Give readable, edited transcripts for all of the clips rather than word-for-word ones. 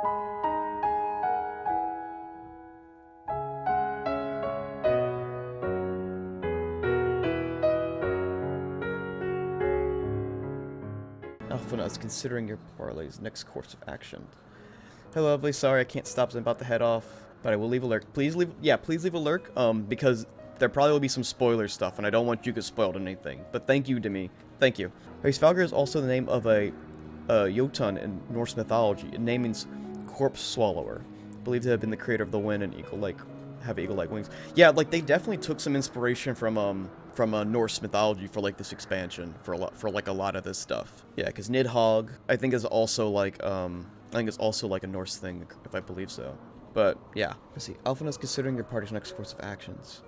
Alpha is considering your parley's next course of action. Hello, lovely. Sorry, I can't stop. I'm about to head off, but I will leave a lurk. Please leave. Yeah, please leave a lurk. Because there probably will be some spoiler stuff, and I don't want you to get spoiled anything. But thank you to me. Thank you. Svalgr is also the name of a Jotun in Norse mythology. It means corpse swallower. Believed to have been the creator of the wind and have eagle-like wings. Yeah, like they definitely took some inspiration from Norse mythology for like this expansion for a lot of this stuff. Yeah, because Nidhogg I think is also like a Norse thing, if I believe so. But yeah, let's see. Alpha is considering your party's next course of actions.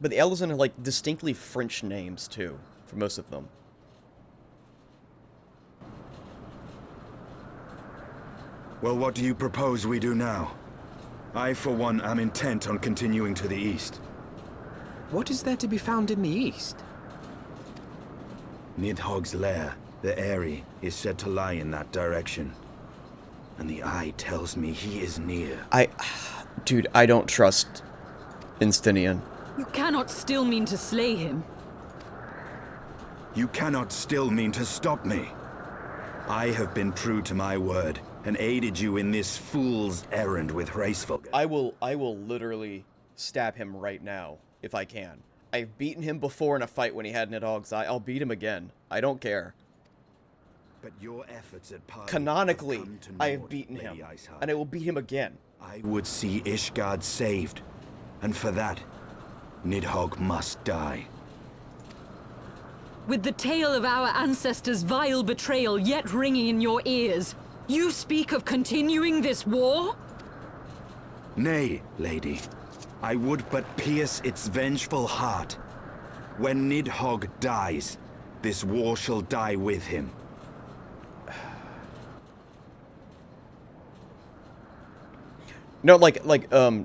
But the Elves are like distinctly French names too, for most of them. Well, what do you propose we do now? I, for one, am intent on continuing to the east. What is there to be found in the east? Nidhogg's lair, the Eyrie, is said to lie in that direction. And the eye tells me he is near. Dude, I don't trust Instinian. You cannot still mean to slay him. You cannot still mean to stop me. I have been true to my word, and aided you in this fool's errand with Heavensward. I will literally stab him right now, if I can. I've beaten him before in a fight when he had Nidhogg's eye. I'll beat him again. I don't care. But your efforts at parley Canonically, have come to I have naught, beaten Lady him, Iceheart. and I will beat him again. I would see Ishgard saved, and for that, Nidhogg must die. With the tale of our ancestors' vile betrayal yet ringing in your ears, you speak of continuing this war? Nay, lady. I would but pierce its vengeful heart. When Nidhogg dies, this war shall die with him. No,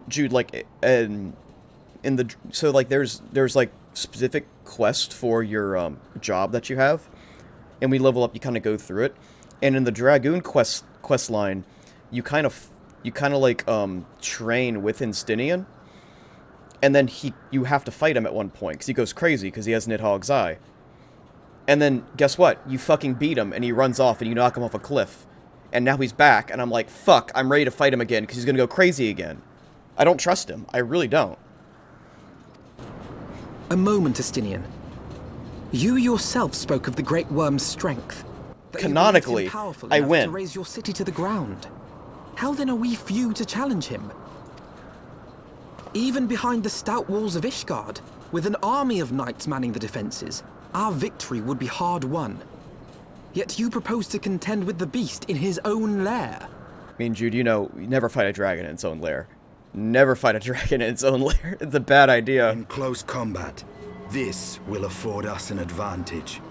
Jude, there's like specific quest for your job that you have, and we level up. You kind of go through it, and in the Dragoon quest line, you kind of train with Instinian, and then you have to fight him at one point because he goes crazy because he has Nidhogg's eye, and then guess what? You fucking beat him, and he runs off, and you knock him off a cliff. And now he's back, and I'm like, fuck, I'm ready to fight him again, because he's gonna go crazy again. I don't trust him. I really don't. A moment, Estinian. You yourself spoke of the Great Worm's strength. Canonically, I win. To raise your city to the ground. How then are we few to challenge him? Even behind the stout walls of Ishgard, with an army of knights manning the defenses, our victory would be hard won. Yet you propose to contend with the beast in his own lair. I mean, Jude, you know, you never fight a dragon in its own lair. Never fight a dragon in its own lair. It's a bad idea. In close combat, this will afford us an advantage.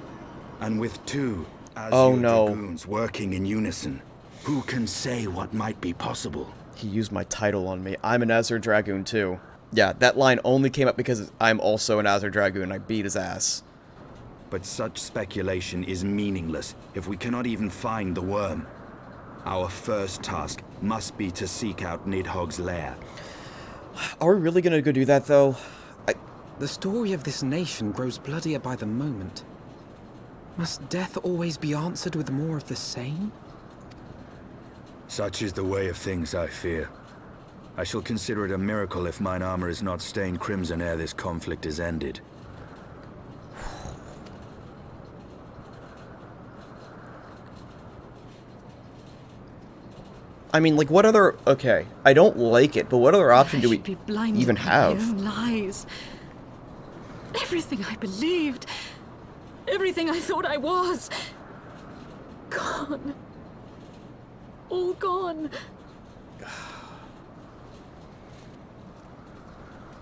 And with two dragoons working in unison, who can say what might be possible? He used my title on me. I'm an Azure Dragoon, too. Yeah, that line only came up because I'm also an Azure Dragoon. I beat his ass. But such speculation is meaningless if we cannot even find the worm. Our first task must be to seek out Nidhogg's lair. Are we really gonna go do that, though? The story of this nation grows bloodier by the moment. Must death always be answered with more of the same? Such is the way of things, I fear. I shall consider it a miracle if mine armor is not stained crimson ere this conflict is ended. I mean, like, what other... Okay, I don't like it, but what other option do we even have? My own lies. Everything I believed. Everything I thought I was. Gone. All gone.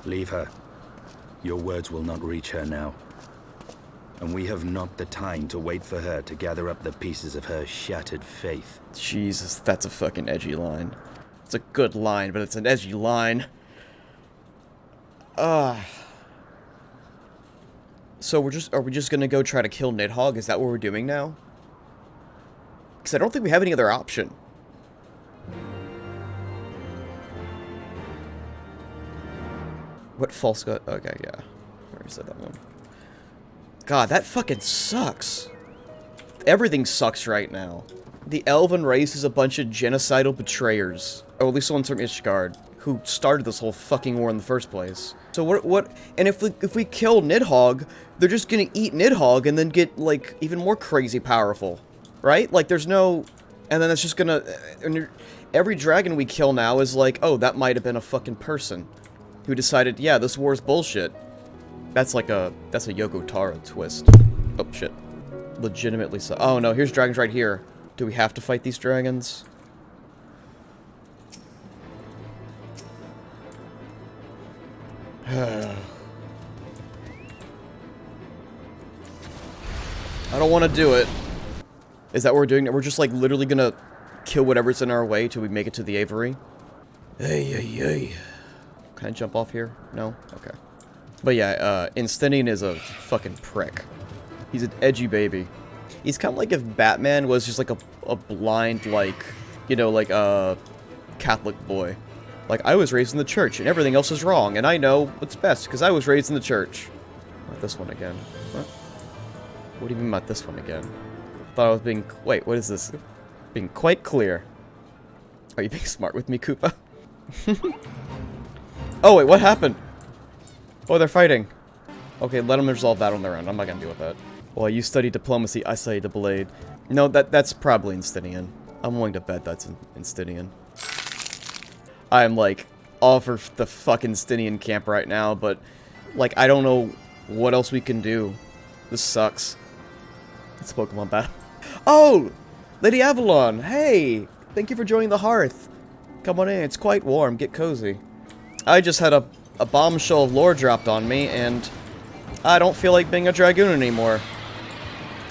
Leave her. Your words will not reach her now. And we have not the time to wait for her to gather up the pieces of her shattered faith. Jesus, that's a fucking edgy line. It's a good line, but it's an edgy line. So are we just gonna go try to kill Nidhogg? Is that what we're doing now? Because I don't think we have any other option. What false god? Okay, yeah. I already said that one. God, that fucking sucks. Everything sucks right now. The elven race is a bunch of genocidal betrayers. Or at least the ones from Ishgard, who started this whole fucking war in the first place. So what, and if we kill Nidhogg, they're just gonna eat Nidhogg and then get, like, even more crazy powerful. Right? Like, there's no, and then it's just gonna, and every dragon we kill now is like, oh, that might have been a fucking person who decided, yeah, this war's bullshit. That's like that's a Yoko Taro twist. Oh, shit. Legitimately so. Oh, no, here's dragons right here. Do we have to fight these dragons? I don't want to do it. Is that what we're doing? We're just, like, literally gonna kill whatever's in our way till we make it to the Aviary? Hey, hey, hey. Can I jump off here? No? Okay. But yeah, Instinian is a fucking prick. He's an edgy baby. He's kind of like if Batman was just like a blind, like, you know, like a Catholic boy. Like, I was raised in the church and everything else is wrong, and I know what's best because I was raised in the church. Not this one again. What? What do you mean about this one again? Thought I was being... Wait, what is this? Being quite clear. Are you being smart with me, Koopa? Oh, wait, what happened? Oh, they're fighting. Okay, let them resolve that on their own. I'm not gonna deal with that. Well, you study diplomacy, I study the blade. No, that's probably Instinian. I'm willing to bet that's Instinian. I'm, like, all for the fucking Instinian camp right now, but, like, I don't know what else we can do. This sucks. It's Pokemon battle. Oh! Lady Avalon! Hey! Thank you for joining the hearth. Come on in, it's quite warm. Get cozy. I just had a bombshell of lore dropped on me, and I don't feel like being a Dragoon anymore.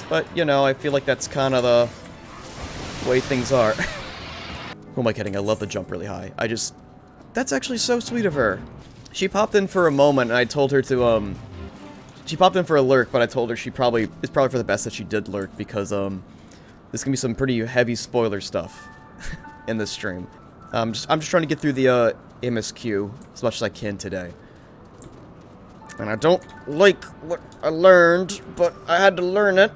But, you know, I feel like that's kind of the way things are. Who am I kidding? I love the jump really high. That's actually so sweet of her. She popped in for a moment, and I told her to, she popped in for a lurk, but I told her it's probably for the best that she did lurk, because, there's gonna be some pretty heavy spoiler stuff in this stream. I'm just trying to get through the, MSQ as much as I can today. And I don't like what I learned, but I had to learn it.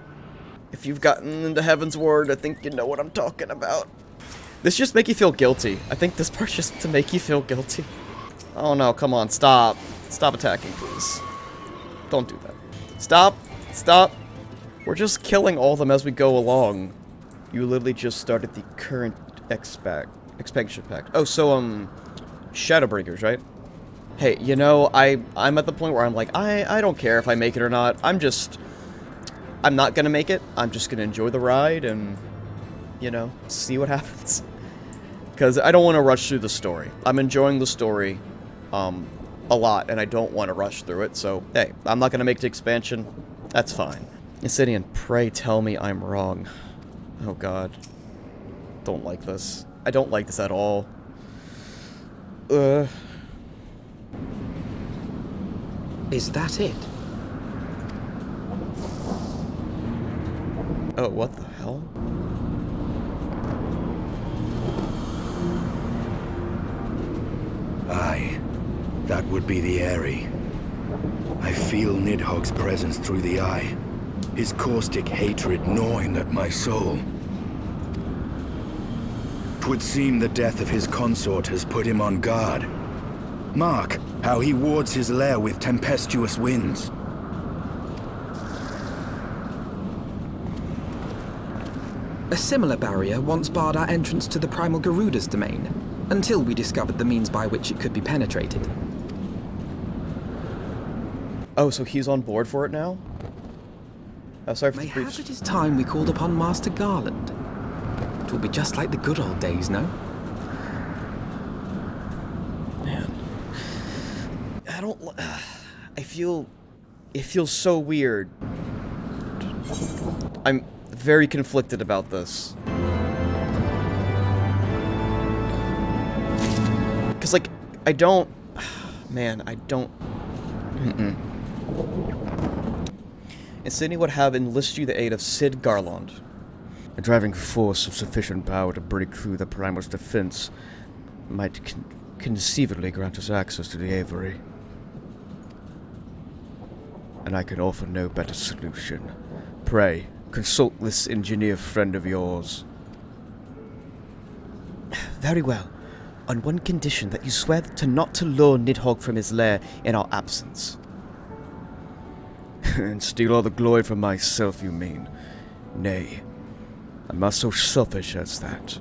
If you've gotten into Heavensward, I think you know what I'm talking about. This just make you feel guilty. I think this part's just to make you feel guilty. Oh no, come on, stop. Stop attacking, please. Don't do that. Stop. Stop. We're just killing all of them as we go along. You literally just started the current expansion pack. Oh, so, Shadowbringers, right? Hey, you know, I'm at the point where I'm like, I don't care if I make it or not. I'm not gonna make it. I'm just gonna enjoy the ride and, you know, see what happens. Because I don't want to rush through the story. I'm enjoying the story, a lot, and I don't want to rush through it, so, hey, I'm not gonna make the expansion. That's fine. Insidian, pray tell me I'm wrong. Oh god. Don't like this. I don't like this at all. Is that it? Oh, what the hell? Aye, that would be the Eyrie. I feel Nidhogg's presence through the eye, his caustic hatred gnawing at my soul. 'Twould seem the death of his consort has put him on guard. Mark how he wards his lair with tempestuous winds. A similar barrier once barred our entrance to the Primal Garuda's domain, until we discovered the means by which it could be penetrated. Oh, so he's on board for it now? Oh, sorry for the brief... Mayhap it is time we called upon Master Garland. It will be just like the good old days, no? Man. I don't... I feel... It feels so weird. I'm very conflicted about this. Because, like, I don't... Man, I don't... And Sydney would have enlisted you the aid of Sid Garland. A driving force of sufficient power to break through the Primal's defense might conceivably grant us access to the Aviary. And I can offer no better solution. Pray, consult this engineer friend of yours. Very well. On one condition, that you swear not to lure Nidhogg from his lair in our absence. And steal all the glory from myself, you mean? Nay, I'm not so selfish as that.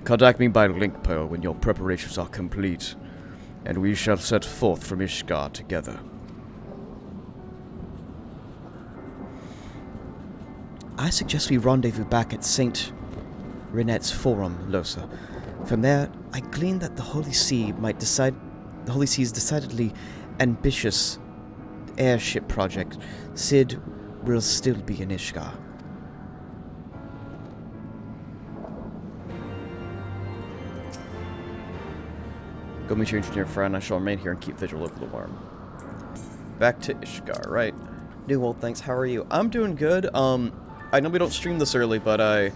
Contact me by link pearl when your preparations are complete, and we shall set forth from Ishgard together. I suggest we rendezvous back at St. Renette's Forum, Losa. From there, I glean that the Holy Sea's decidedly ambitious airship project, Cid will still be in Ishgard. Go meet your engineer friend. I shall remain here and keep vigil over the worm. Back to Ishgard, right? New old thanks. How are you? I'm doing good. I know we don't stream this early, but I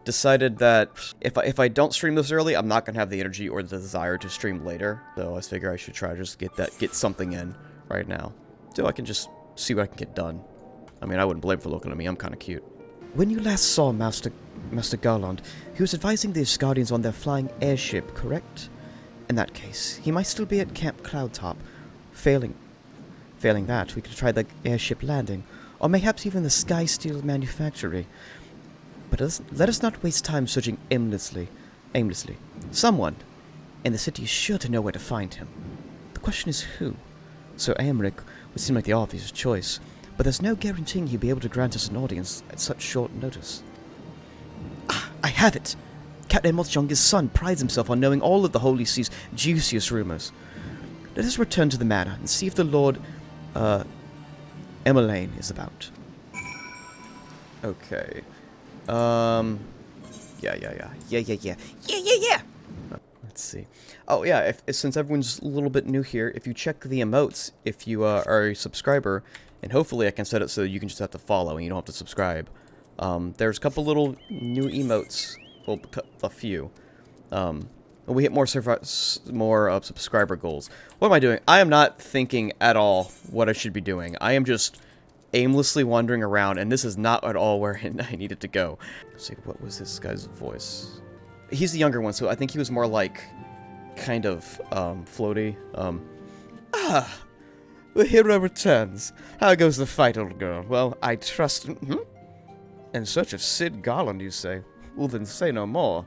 decided that if I don't stream this early, I'm not gonna have the energy or the desire to stream later. So I figure I should try to just get something in right now, so I can just see what I can get done. I mean, I wouldn't blame for looking at me. I'm kind of cute. When you last saw Master Garland, he was advising the Ishgardians on their flying airship, correct? In that case, he might still be at Camp Cloudtop. Failing that, we could try the airship landing, or mayhaps even the Sky Steel manufactory. But let us not waste time searching aimlessly. Someone in the city is sure to know where to find him. The question is who. Sir Aymeric would seem like the obvious choice, but there's no guaranteeing he'll be able to grant us an audience at such short notice. Ah, I have it! Captain Aymerich's youngest son prides himself on knowing all of the Holy Sea's juiciest rumors. Let us return to the manor and see if the Lord, Emmeline is about. Okay. Yeah. Let's see. Oh, yeah, since everyone's a little bit new here, if you check the emotes, if you are a subscriber, and hopefully I can set it so you can just have to follow and you don't have to subscribe. There's a couple little new emotes. Well, a few. We hit more subscriber goals. What am I doing? I am not thinking at all what I should be doing. I am just aimlessly wandering around, and this is not at all where I needed to go. Let's see, what was this guy's voice? He's the younger one, so I think he was more like, kind of, floaty. The hero returns. How goes the fight, old girl? Well, I trust... In search of Cid Garland, you say? Well, then say no more.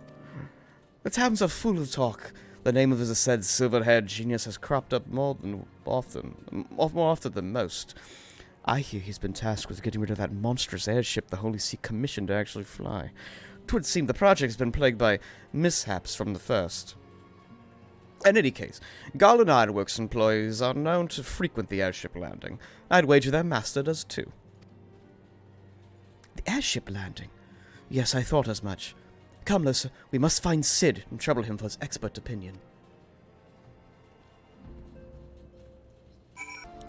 The taverns are full of talk. The name of the said silver-haired genius has cropped up more often than most. I hear he's been tasked with getting rid of that monstrous airship the Holy See commissioned to actually fly. 'Twould seem the project's been plagued by mishaps from the first. In any case, Garland Ironworks employees are known to frequent the airship landing. I'd wager their master does too. The airship landing? Yes, I thought as much. Come, Losa, we must find Cid and trouble him for his expert opinion.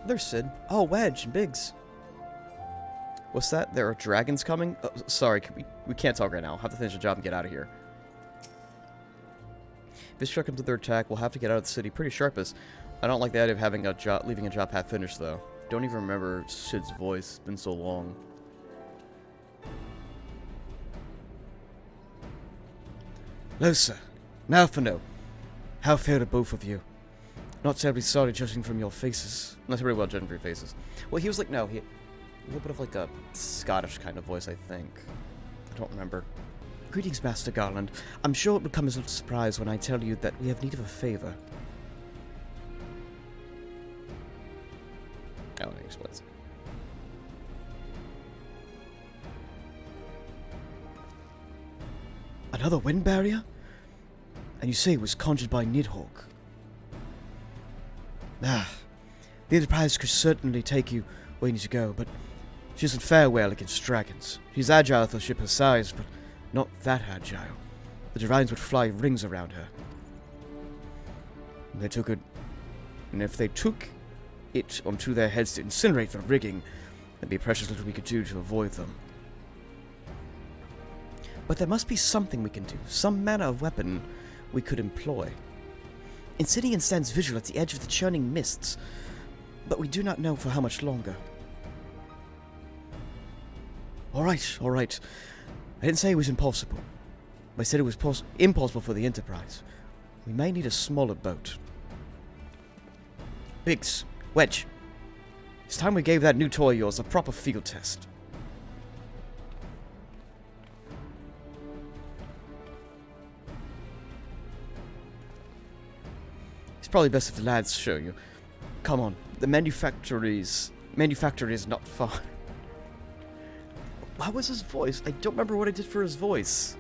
There's Cid. Oh, Wedge and Biggs. What's that? There are dragons coming? Oh, sorry, we can't talk right now. I'll have to finish the job and get out of here. If this truck comes with their attack, we'll have to get out of the city pretty sharpest. I don't like the idea of having leaving a job half finished, though. Don't even remember Cid's voice. It's been so long. Losa, now for no. How fared both of you? Not terribly sorry judging from your faces. Not very well judging from your faces. Well, he was like, no, he had a little bit of like a Scottish kind of voice, I think. I don't remember. Greetings, Master Garland. I'm sure it will come as a little surprise when I tell you that we have need of a favor. Oh, he explains. Another wind barrier? And you say it was conjured by Nidhogg? Ah, the Enterprise could certainly take you where you need to go, but she doesn't fare well against dragons. She's agile for a ship her size, but not that agile. The Divines would fly rings around her. And if they took it onto their heads to incinerate the rigging, there'd be precious little we could do to avoid them. But there must be something we can do, some manner of weapon we could employ. Insidian stands vigil at the edge of the churning mists, but we do not know for how much longer. Alright. I didn't say it was impossible. I said it was impossible for the Enterprise. We may need a smaller boat. Biggs, Wedge, it's time we gave that new toy of yours a proper field test. It's probably best if the lads show you. Come on, the manufactory is not far. How was his voice? I don't remember what I did for his voice.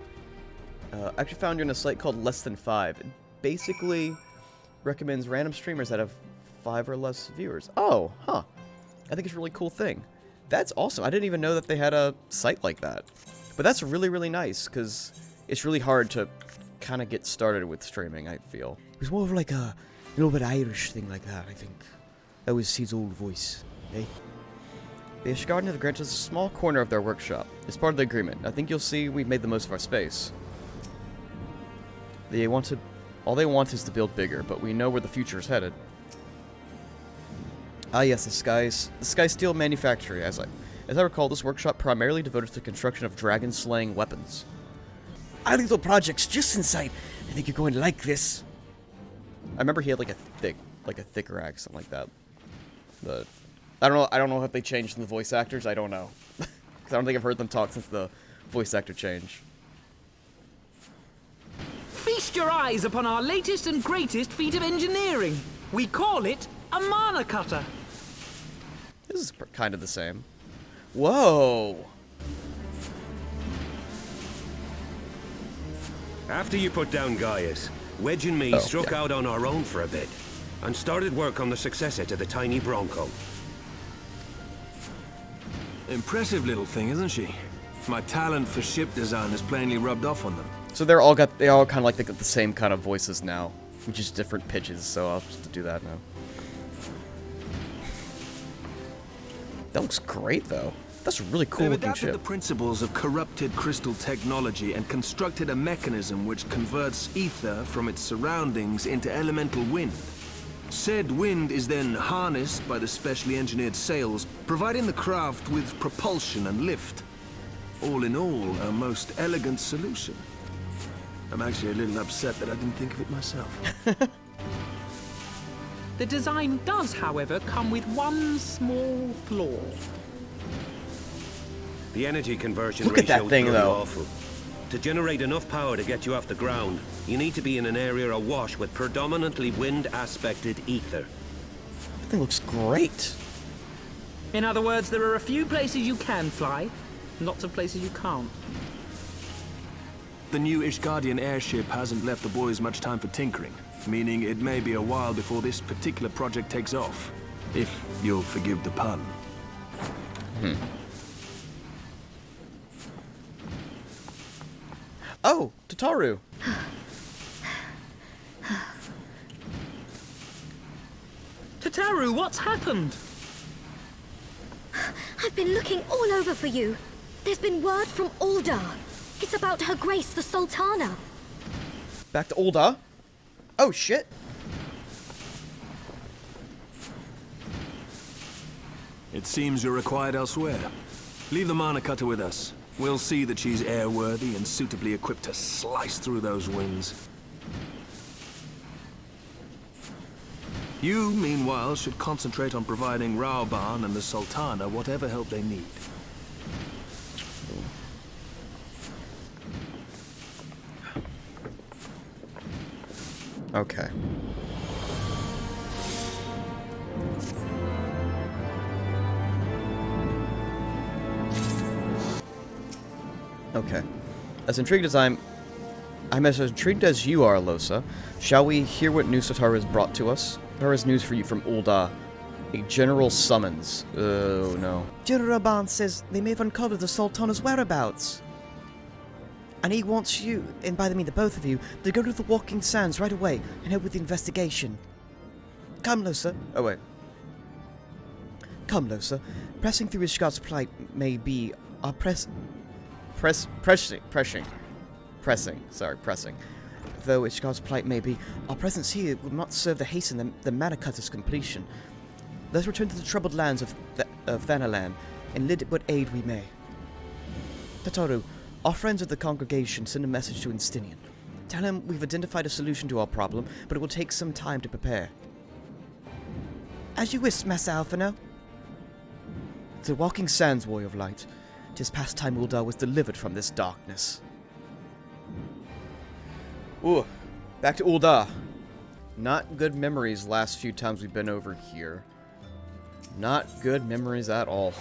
I actually found you on a site called Less Than 5. It basically recommends random streamers that have 5 or less viewers. Oh, huh. I think it's a really cool thing. That's awesome. I didn't even know that they had a site like that. But that's really, really nice, because it's really hard to kind of get started with streaming, I feel. It was more of like a little bit Irish thing like that, I think. That was his old voice, eh? The Ishgardens have granted us a small corner of their workshop. It's part of the agreement. I think you'll see we've made the most of our space. All they want is to build bigger, but we know where the future is headed. Ah yes, the Sky Steel Manufactory. As I recall, this workshop primarily devoted to the construction of dragon-slaying weapons. Our little project's just in sight. I think you're going to like this. I remember he had like a thicker accent like that. But I don't know if they changed the voice actors. I don't know. Because I don't think I've heard them talk since the voice actor change. Feast your eyes upon our latest and greatest feat of engineering. We call it a mana cutter. This is kind of the same. Whoa! After you put down Gaius, Wedge and me struck out on our own for a bit, and started work on the successor to the tiny Bronco. Impressive little thing, isn't she? My talent for ship design has plainly rubbed off on them. So they all kind of like the same kind of voices now, which is different pitches. So I'll just do that now. That looks great, though. That's a really cool They've looking adapted ship. the principles of corrupted crystal technology and constructed a mechanism which converts ether from its surroundings into elemental wind. Said wind is then harnessed by the specially engineered sails, providing the craft with propulsion and lift. All in all, a most elegant solution. I'm actually a little upset that I didn't think of it myself. The design does, however, come with one small flaw. The energy conversion Look at that ratio's thing, pretty though. awful. To generate enough power to get you off the ground, you need to be in an area awash with predominantly wind-aspected ether. That thing looks great. In other words, there are a few places you can fly, lots of places you can't. The new Ishgardian airship hasn't left the boys much time for tinkering, meaning it may be a while before this particular project takes off. If you'll forgive the pun. Oh, Tataru. Tataru, what's happened? I've been looking all over for you. There's been word from Ulda. It's about Her Grace, the Sultana. Back to Ulda. Oh, shit. It seems you're required elsewhere. Leave the mana cutter with us. We'll see that she's airworthy and suitably equipped to slice through those winds. You, meanwhile, should concentrate on providing Raoban and the Sultana whatever help they need. Okay. Okay. As intrigued as I'm as intrigued as you are, Losa. Shall we hear what news Tataru has brought to us? There is news for you from Ulda. A general summons. Oh, no. General Raoban says they may have uncovered the Sultana's whereabouts. And he wants you, and by the mean the both of you, to go to the Walking Sands right away and help with the investigation. Come, Losa. Oh, wait. Come, Losa. Pressing through Ishgard's plight may be our pressing. Though Ishgar's plight may be, our presence here will not serve to hasten the Mana Cutter's completion. Let's return to the troubled lands of Thanalan, and lend it what aid we may. Tataru, our friends of the congregation send a message to Instinian. Tell him we've identified a solution to our problem, but it will take some time to prepare. As you wish, Master Alphino. The walking sands, Warrior of Light. 'Tis past time Uldar was delivered from this darkness. Ooh, back to Uldar. Not good memories last few times we've been over here. Not good memories at all.